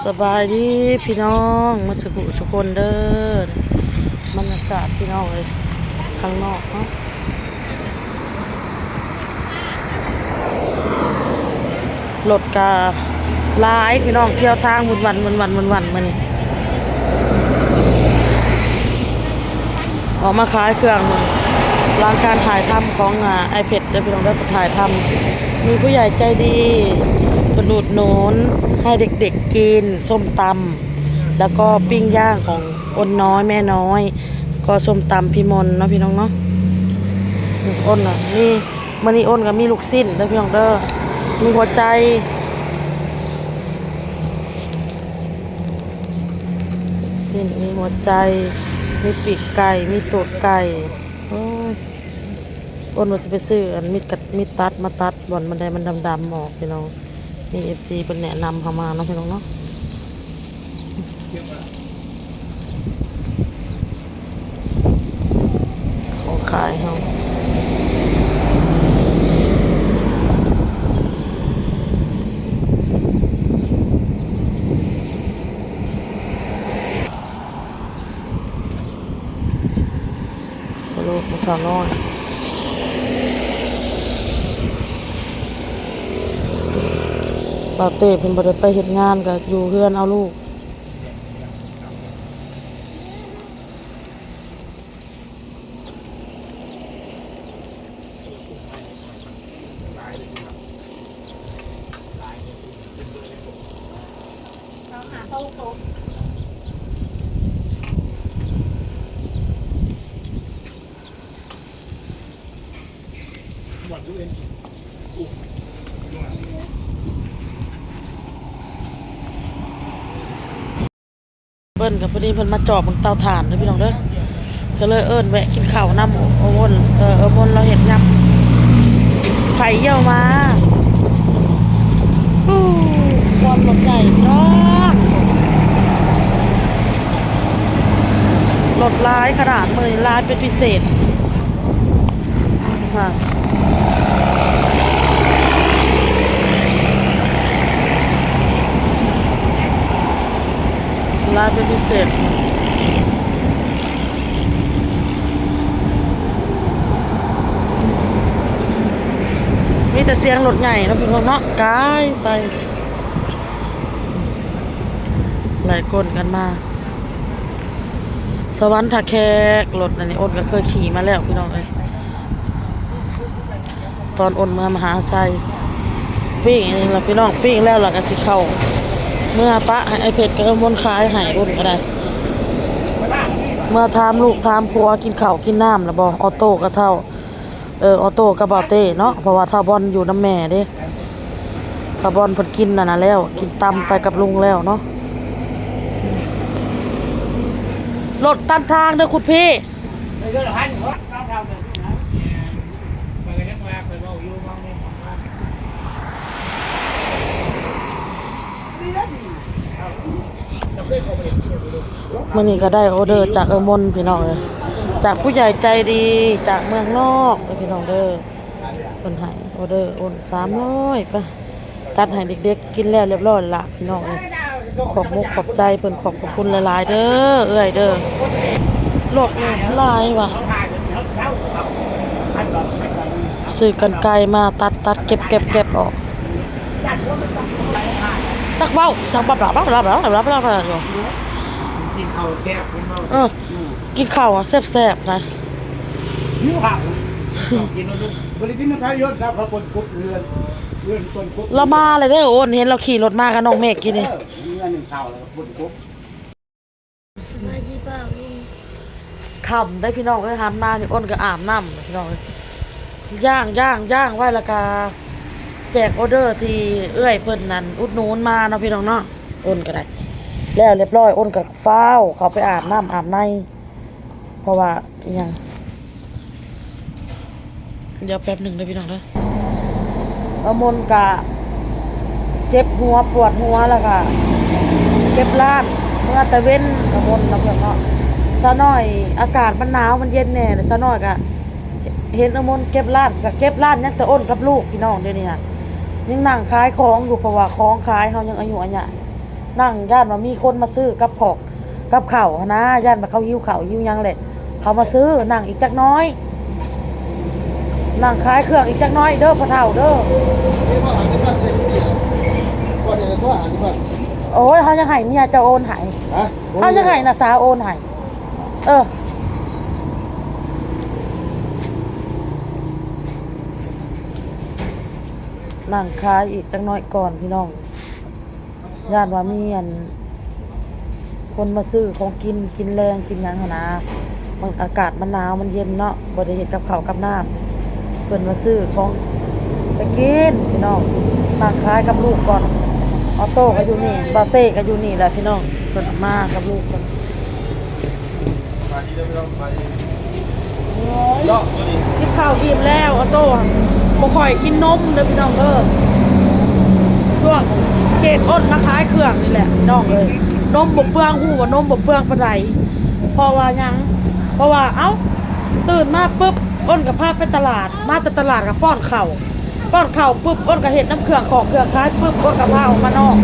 สบายดีพี่น้องมาสุคนเด้อบรรยากาศพี่น้องเลยข้างนอกเนาะรถกาลายพี่น้องเที่ยวทางวันมันออกมาขายเครื่องรางการถ่ายทำของiPad เดี๋ยวพี่น้องได้ไปถ่ายทำมีผู้ใหญ่ใจดีสนุดหนุนให้เด็กๆกินส้มตำแล้วก็ปิ้งย่างของอ้นน้อยแม่น้อยก็ส้มตำพี่มนเนาะพี่น้องเนาะอ้นอ่ะนี่มันนี่อ้นกับมีลูกสิ้นเด้อพี่น้องเด้อมีหัวใจสิ้นมีหัวใจมีปีกไก่มีตูดไก่โอ้ยอ้นว่าจะไปซื้ออันมีตัดมาตัดบ่อนมันได้มันดำๆออกพี่น้องมีFCเป็นแนะนำเข้ามาเนาะพี่น้องเนาะของขายเขาลูกมาสาวน้อยบ่าวเต้เพิ่นบ่ได้ไปเฮ็ดงานก็อยู่เฮือนเอาลูกเพิ่นกับพอดีเพิ่นมาจอบบนเตาถ่านเด้อพี่น้องเด้อก็เลยเอิ้นแวะกินข้าวนำโอวนมนเราเฮ็ดยำไข่เยี่ยวมาความรถใหญ่เนาะรถลายขนาดมือลายเป็นพิเศษค่ะลายเป็นพิเศษมีแต่เสียงรถใหญ่นะพี่น้องเนาะกายไปไหลก้นกันมาสวรรค์ท่าแขกรถอันนี้อ้นก็เคยขี่มาแล้วพี่น้องเอ้ยตอนอ้นเมื่อมหาชัยปิ้งนี่ล่ะพี่น้องปิ้งแล้วล่ะก็สิเข้าเมื่อปะให้ไอ้เพชรก็มนขายให้อ้นก็ได้เมื่อถามลูกถามผัวกินข้าวกินน้ำแล้วบ่ออโต้ก็เท่าออโต้กับบ่าวเต้เนาะเพราะว่าถ้าบอลอยู่น้ำแม่เด้ถ้าบอลเพิ่นกินน่ะแล้วกินตำไปกับลุงแล้วเนาะรถตันทางเด้อคุณพี่มื้อนี้ก็ได้ออเดอร์จากมนพี่น้องเอ้ยจากผู้ใหญ่ใจดีจากเมืองนอกพี่น้องเด้อเพิ่นให้ออเดอร์โอน300ป่ะจัดให้เด็กๆกินแล้วเรียบร้อยละพี่น้องเอ้ยขอบมุกขอบใจเพิ่นขอบคุณหลายๆเด้อเอ้ยเด้อรถหลายว่ะซื้อกันไกลมาตัดเก็บออกสักเว้าสักบับอยู่กินข้าวแซ่บกินข้าวแซ่บๆนะหิวข้าวกินแล้วลูกบริกินน้ำพายศครับเขาคนคุบเรือนคนคุบเรามาเลยเด้อโอนเห็นเราขี่รถมากับน้องเมฆกินนี่เงิน1 เท่าแล้วคนคุบมาดีเปล่าลุงคำได้พี่น้องได้หันมานี่อ้นก็อาบน้ำพี่น้องย่างไว้ละกาแจกออเดอร์ที่เอื้อยเพิ่นนั่นอุดหนุนมาเนาะพี่น้องเนาะอ้นก็ได้แล้วเรียบร้อยอ้นกับฟ้าวเขาไปอาบน้ำอาบในเพราะว่าอย่างเดี๋ยวแป๊บหนึ่งเลยพี่น้องนะมนกะเจ็บหัวปวดหัวแล้วก็เก็บล้านเมื่อตะเว้นมนนะเพื่อนเนาะซะหน่อยอากาศมันหนาวมันเย็นแน่เลยซะหน่อยก็เห็นมนเก็บล้านกับเก็บล้านยังแต่อ้นกับลูกพี่น้องเดี๋ยวนี้ฮะยังนั่งขายของอยู่เพราะว่าของขายเขายังอายุอันใหญ่ นั่งย่านว่ามีคนมาซื้อกับของกับข้าวหั้นนะย่านว่าเขาหิวข้าวหิวหยังแหละเขามาซื้อนั่งอีกจักน้อยนั่งขายเครื่องอีกจักน้อยเด้อพ่อเฒ่าเด้อ นี่ว่าหาที่บ้านเสร็จเสียก่อนเดี๋ยวก็หาที่บ้าน โอ้ยเขายังให้เมียจะโอนให้ ฮะ เขายังให้น่ะสาวโอนให้นั่งขายอีกจักน้อยก่อนพี่น้องย่านว่ามีอันคนมาซื้อของกินแรงกินหยังหั่นนะมันอากาศมันหนาวมันเย็นเนาะบ่ได้เฮ็ดกับข้าวกับน้ำเพิ่นมาซื้อของไปกินพี่น้องนั่งขายกับลูกก่อนออโต้ก็อยู่นี่บาเต้ก็อยู่นี่แหละพี่น้องเพิ่นมากับลูกก่อน ไปที่เดิมเราไป เลาะกินข้าวอิ่มแล้วออโต้บ่ค่อยกินนมเด้อพี่น้องช่วงเขตอ้นมาขายเครื่องนี่แหละพี่น้องเลยนมบ่เปลืองหูว่านมบ่เปลืองปานใดเพราะว่าหยังเพราะว่าเอ้าตื่นมาปุ๊บอ้นก็พาไปตลาดมาแต่ตลาดก็ป้อนข้าวปุ๊บอ้นก็เฮ็ดน้ำเครื่องของเครื่องขายปุ๊บอ้นก็พาออกมานอก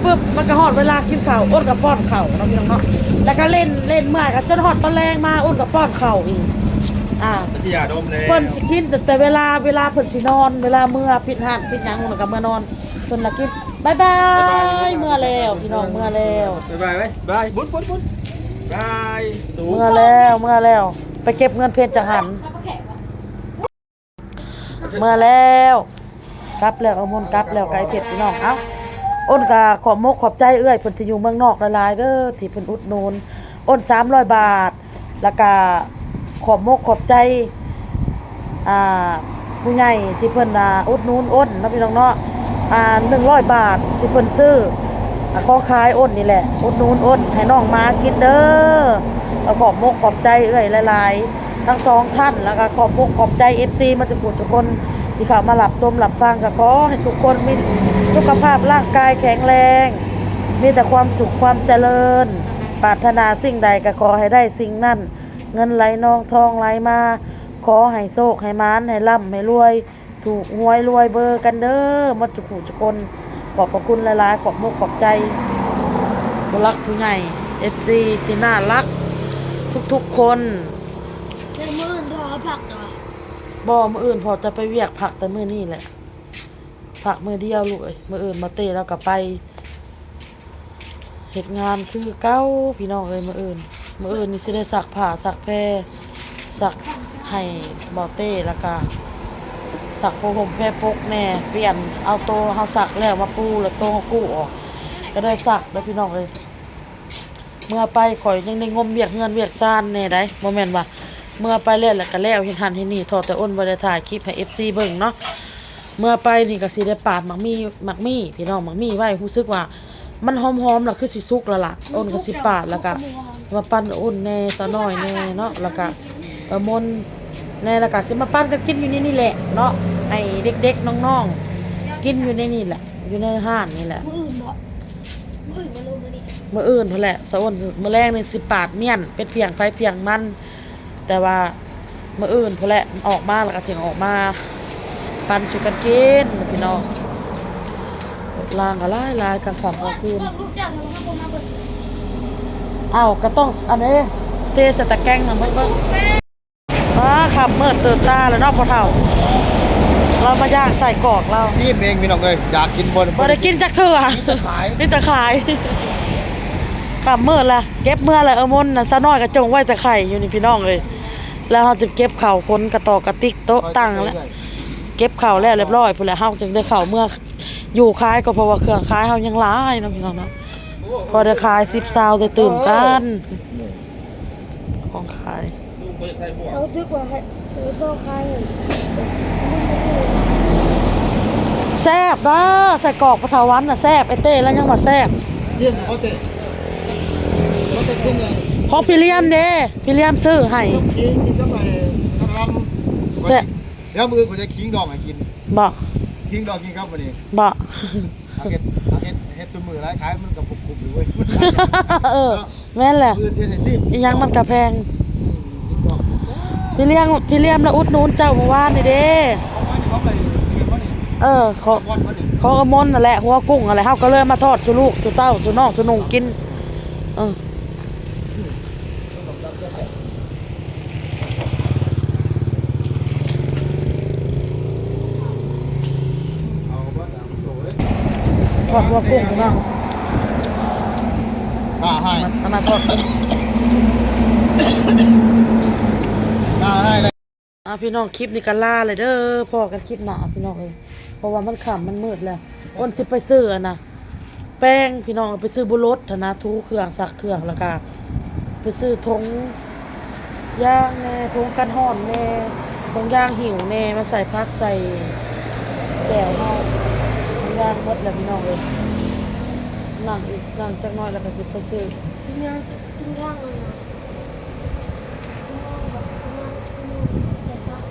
ปุ๊บมันก็ฮอดเวลากินข้าวอ้นก็ป้อนข้าวเนาะพี่น้องเนาะแล้วก็เล่นเมื่อยก็จนฮอดตอนแรงมาอ้นก็ป้อนข้าวอีกพัทยาดมเลย เพิ่นสิกินแต่เวลาเพิ่นสินอนเวลาเมื่อปิดห้านปิดหยังมันก็เมื่อนอนเพิ่นละกินบ๊ายบายเมื่อแล้วพี่น้องเมื่อแล้ว บายบายบุญบายตู เมื่อแล้วไปเก็บเงินเพชรจังหันเมื่อแล้วกลับแล้วเอามนต์กลับแล้วไก่เพชรพี่น้องเอ้าอ้นก็ขอบมกขอบใจเอื้อยเพิ่นที่อยู่เมืองนอกหลายๆเด้อที่เพิ่นอุดหนุนอ้น300 บาทแล้วก็ขอบมกขอบใจผู้ใหญ่ที่เพิ่นอุดหนุนอ้นเนาะพี่น้องเนาะ100 บาทที่เพิ่นซื้อของขายอ้นนี่แหละอุดหนุนอ้นให้น้องมากินเด้อขอบมกขอบใจเอื้อยหลายๆทั้งสองท่านแล้วก็ขอบมกขอบใจ FC มาจากทุกคนที่เข้ามารับชมรับฟังก็ขอให้ทุกคนมีสุขภาพร่างกายแข็งแรงมีแต่ความสุขความเจริญปรารถนาสิ่งใดก็ขอให้ได้สิ่งนั้นเงินไหลนองทองไหลมาขอให้โชคให้มานให้ร่ำให้รวยถูกหวยรวยเบอร์กันเด้อหมดทุกคนขอบพระคุณหลายๆขอบมุกขอบใจผู้รักผู้ใหญ่ FC ที่น่ารักทุกๆคนเรื่องมือพอผักเหรอบ่มื้ออื่นพอจะไปเวียกผักแต่มื้อนี้แหละผักมื้อเดียวลูกเอ้ยมื้ออื่นมาเตะแล้วก็ไปเฮ็ดงานคือเก่าพี่น้องเอ้ยมื้ออื่นนี่สิได้ซักผ้าซักแพรซักให้บ่เต้แล้วก็ซักผ้าห่มแพรปกแน่เปลี่ยนเอาโตเฮาซักแล้วมาปูแล้วโตเฮากู้ออกก็ได้ซักเด้อพี่น้องเอ้ยเมื่อไปข่อยยังได้งมเวียกเงินเวียกซ่านแน่ได้บ่แม่นว่าเมื่อไปแล้วก็แล้วเฮ็ดหันเฮ็ดนี่ทอแต่อ้นบ่ได้ถ่ายคลิปให้ FC เบิ่งเนาะเมื่อไปนี่ก็สิได้ปาดหมักมี่พี่น้องหมักมี่ไว้รู้สึกว่ามันหอมๆแล้วคือสิสุกแล้วล่ะอ้นก็สิปาดแล้วก็มาปั้นอ้นแน่ซะน้อยแน่เนาะแล้วก็มนแน่แล้วก็สิมาปั้นกันกินอยู่นี่แหละเนาะให้เด็กๆน้องๆกินอยู่ในนี่แหละอยู่ในห้านนี่แหละมืออื่นบ่มืออื่นมาลงมาดิมื้ออื่นพุ่นแหละสะอ้นมื้อแรงนี่สิปาดเมี่ยนเป็ดเพียงไฟเพียงมันแต่ว่ามื้ออื่นพุ่นแหละออกมาแล้วก็จึงออกมาปั่นสู่กันกินพี่น้องล้างก็หลายๆกลางค่ำกลางคืนลูกจ้างทำข้าวมาเปิดอ้าวก็ต้องอันนี้เทใส่ตะแกรงน่ะเบิ่งขับมืดตื่นตาแล้วเนาะพ่อเฒ่าเรามาย่างใส่กรอกเราซีมเองพี่น้องเลยอยากกินบน บ่ได้กินจักเทื่อมีแต่ขายขับมืดละเก็บเมื่อละมนน่ะซะน้อยก็จงไว้แต่ไข่อยู่นี่พี่น้องเลยแล้วเฮาจึงเก็บข้าวคนกระตอกกระติกโต๊ะตั้งแล้วเก็บข้าวแล้วเรียบร้อยพุ่นแล้วเฮาจึงได้ข้าวเมื่ออยู่ขายก็เพราะว่าเครื่องขายเฮายังหลายเนาะพี่น้องเนาะพอได้ขาย10 20ได้ตื่นกันของขายเขาทึกว่าให้พ่อใครแซ่บนะใส่กรอกปะทาวันน่ะแซ่บไอ้เต้แล้วยังว่าแซ่บเยี่ยมเขาเตะขึ้นเลยพอพี่เลี้ยมเด้พี่เลี้ยมซื้อให้คิงกินเข้าไปทำลำแซ่บแล้วมือผมจะคิงดองให้กินบ่คิงดองกินครับวันนี้บ่เฮ็ดจมือร้ายขายมันกับปุบๆอยู่เว้ยแม่นแหละอีหยังมันก็แพงพี่เลี้ยมแล้วอุดหนุนเจ้าเมื่อวานนี่เด้ขอ ของอมนนั่นแหละหัวกุ้งอะไรเฮาก็เลยมาทอดสู่ลูกสู่เต้าสู่น้องสู่นุ่งกินเออ เอาบ่ตามโซ่เลย ทอดหัวกุ้งพี่น้อง กล้าให้ เอามาทอดกุ้ง กล้าให้เลย พี่น้องคลิปนี้ก็ลาเลยเด้อพอกันคลิปหน้าพี่น้องเอ้ยเพราะว่ามันค่ำมันมืดแล้วอ้นสิไปซื้ออันน่ะแป้งพี่น้องไปซื้อบุรสหั้นนะทูเครื่องซักเครื่องแล้วก็ไปซื้อธงย่างแน่ธงกันห่อนแน่ธงย่างหิวแน่มาใส่พักใส่แก้วเฮาธงย่างหมดแล้วพี่น้องเอ้ยนั่งอีกนั่งจักหน่อยแล้วก็สิไปซื้อ งานทุกทางเลยนะใส่ตัก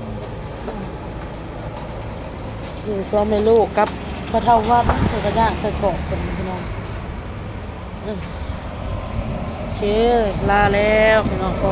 อยู่ซ้อมในลูกกับพระเท่าวัดเพิ่นก็ย่างใส่กรอกเป็นพี่น้องโอเคลาแล้วพี่น้องก็